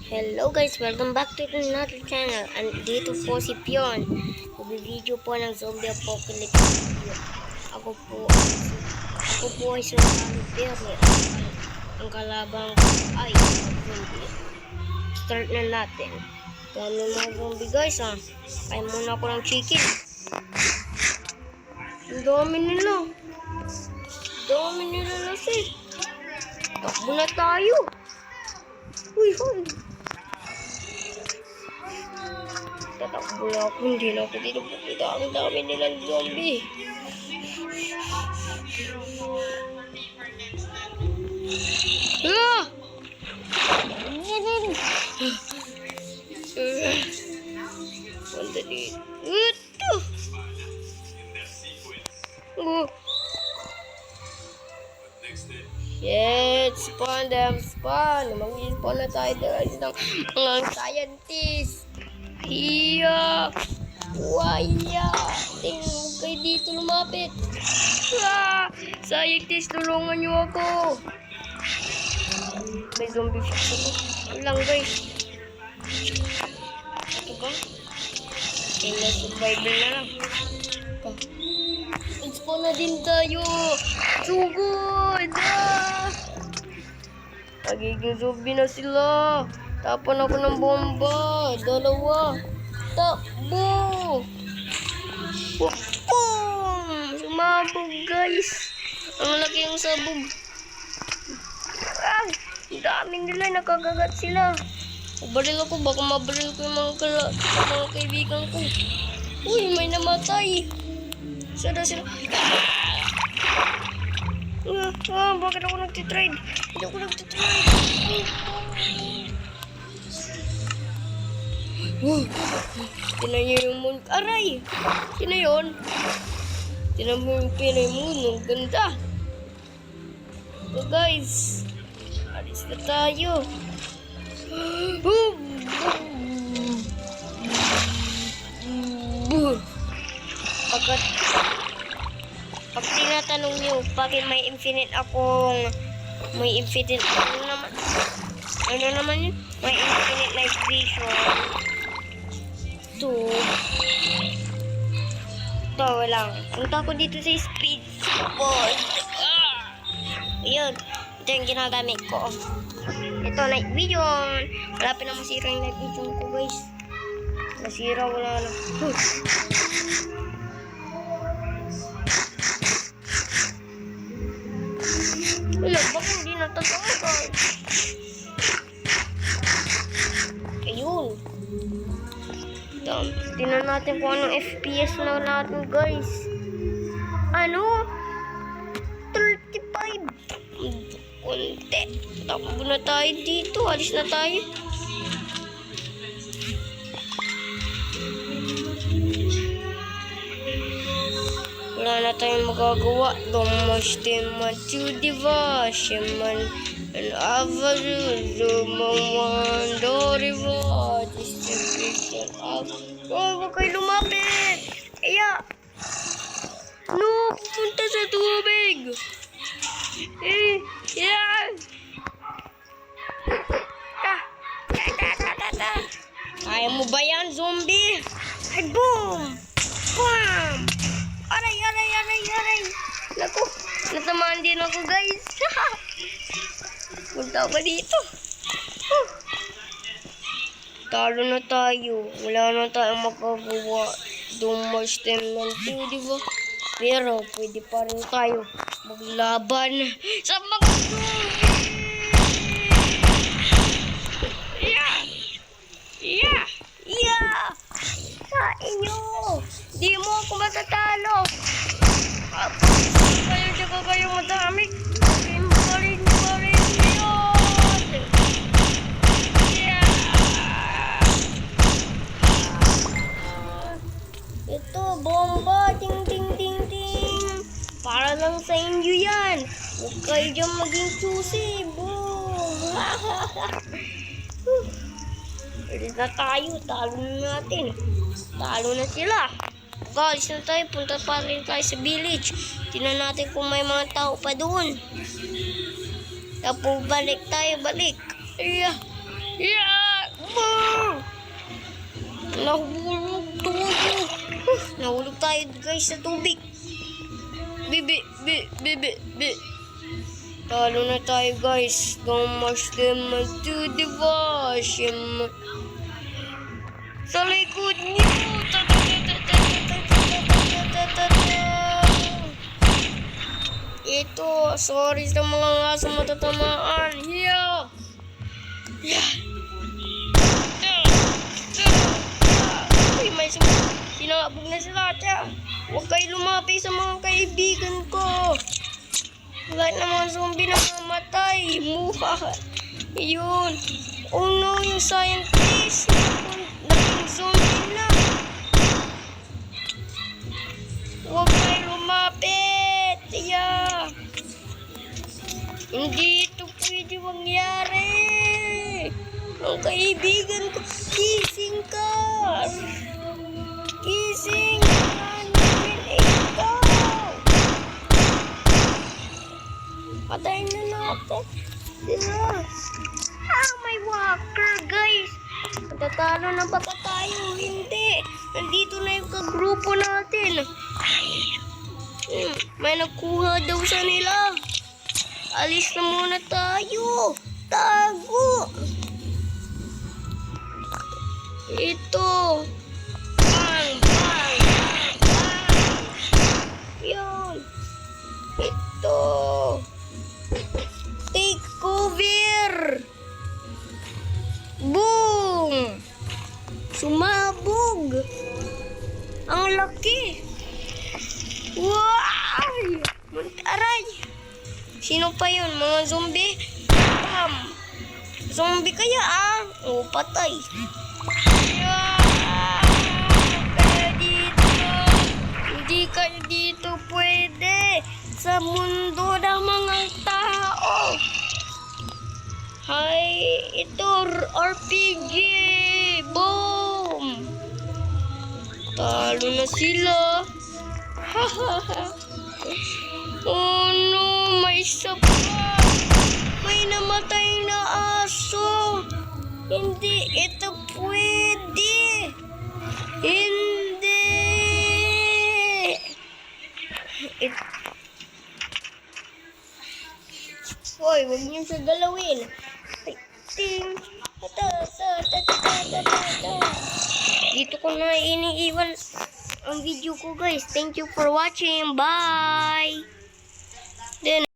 Hello guys, welcome back to another channel. And dito po si Pion. Nag-video po ng zombie apocalypse video. Ako po ay sundalo pero ang kalabang ko ay zombie. Start na natin. Dami mga zombie guys ha. Kaya muna ako ng chicken. Ang dami nila. Dami nila lasik. Takbo na tayo. Uy, huy. Tatakbo na ako, hindi na ako dito pupunta. Ang dami nilang zombie. Ah! Pandali. Ito! Oh! Shit! Spawn them! Spawn! Mag-spawn na tayo dahil ng mga scientist! Iya! Waya! Tingnan mo kayo dito lumapit! Ah! Scientist, tulungan niyo ako! May zombie fix ako. Ito lang guys. Ito ba? Kaya survival na lang. Spawn na din tayo! Sugod! Ah! Magiging zombie na sila! Tapan ako ng bomba. Dalawa. Takbo. Boom! Sumabog guys. Ang laki yung sabog. Ah! Ang daming nila. Nakagagat sila. Baril ako. Baka mabaril ko yung mga kaibigan ko. Uy, may namatay. Sada sila. Bakit ako nagtitride? Hindi ako nagtitride. Tinan nyo yung moon. Aray! Sino yun? Tinan mo yung Pinoy moon. Ang ganda. So guys. Alis na tayo. Pag tinatanong nyo, bakit may infinite ano naman yun? May infinite night vision. Ito lang. Punta ko dito sa speed board. Ayun. Ito yung ginagamit ko. Ito, night vision. Malapit na masira yung night vision ko, guys. Masira, wala na. Wala, baka hindi natatanggal. Ayun. Tingnan natin kung anong FPS na natin, guys. Ano? 35. Kunti. Takbo na tayo dito. Alis na tayo. Wala na tayong magagawa. Dumastiman to devotion. An average man doriva distribution of huwag kayo lumapit! Kaya no, punta sa tubig! Yan! Kaya mo ba yan, zombie? Ay, boom! Bam! Aray! Naku, natamaan din ako, guys! Punta ako dito. Talo na tayo. Wala na tayong magagawa. Dumastem ng team, di ba? Pero pwede pa rin tayo maglaban sa mga Yeah! Kain nyo! Di mo ako matatalo. Kayo madami. Barin yun! Ito, bomba! Ting! Para lang sa inyo yan! Huwag kayo dyan maging susi! Boom! Pwede na tayo! Talo na natin! Talo na sila! Guys, na tayo! Punta pa rin tayo sa village! Tingnan natin kung may mga tao pa doon! Tapos balik tayo! Yeah! Nahulog tubo. Nahulog tayo guys sa tubig. Bibi. Talo na tayo guys. Don't much them to the washing. Sa likod niyo. Ito, sorry sa mga ngaso matatamaan. Yeah. Uy, may sinabog na sila. Huwag kayo lumapi sa mga kaibigan ko. Wala namang zombie na mamatay. Muha. Yun. Oh no, yung scientist. Naging zombie na. Huwag kayo lumapit. Yeah. Hindi ito pwede mangyari. Ang kaibigan ko, gising ka. Gising ka namin ikaw. Patayin na natin. Sila. May walker, guys. Matatalo na ba tayo? Hindi. Nandito na yung kagrupo natin. May nakuha daw sa nila. Alis na muna tayo. Tago. Ito. Bang. Yun. Ito. Take over. Boom. Sumabog. Ang laki. Wow. Aray. Sino pa yun? Mga zombie? Bam. Zombie kaya Oh, patay. Kaya dito. Hindi ka dito pwede. Sa mundo ng mga tao. Hay, ito RPG. Boom. Talo na sila. Oh no, may isa pa. May namatay na aso. Hindi ito pwede. Hindi. Hoy, huwag niyo siya galawin. Ting. Dito ko na iniiwan ang video ko guys. Thank you for watching. Bye. Then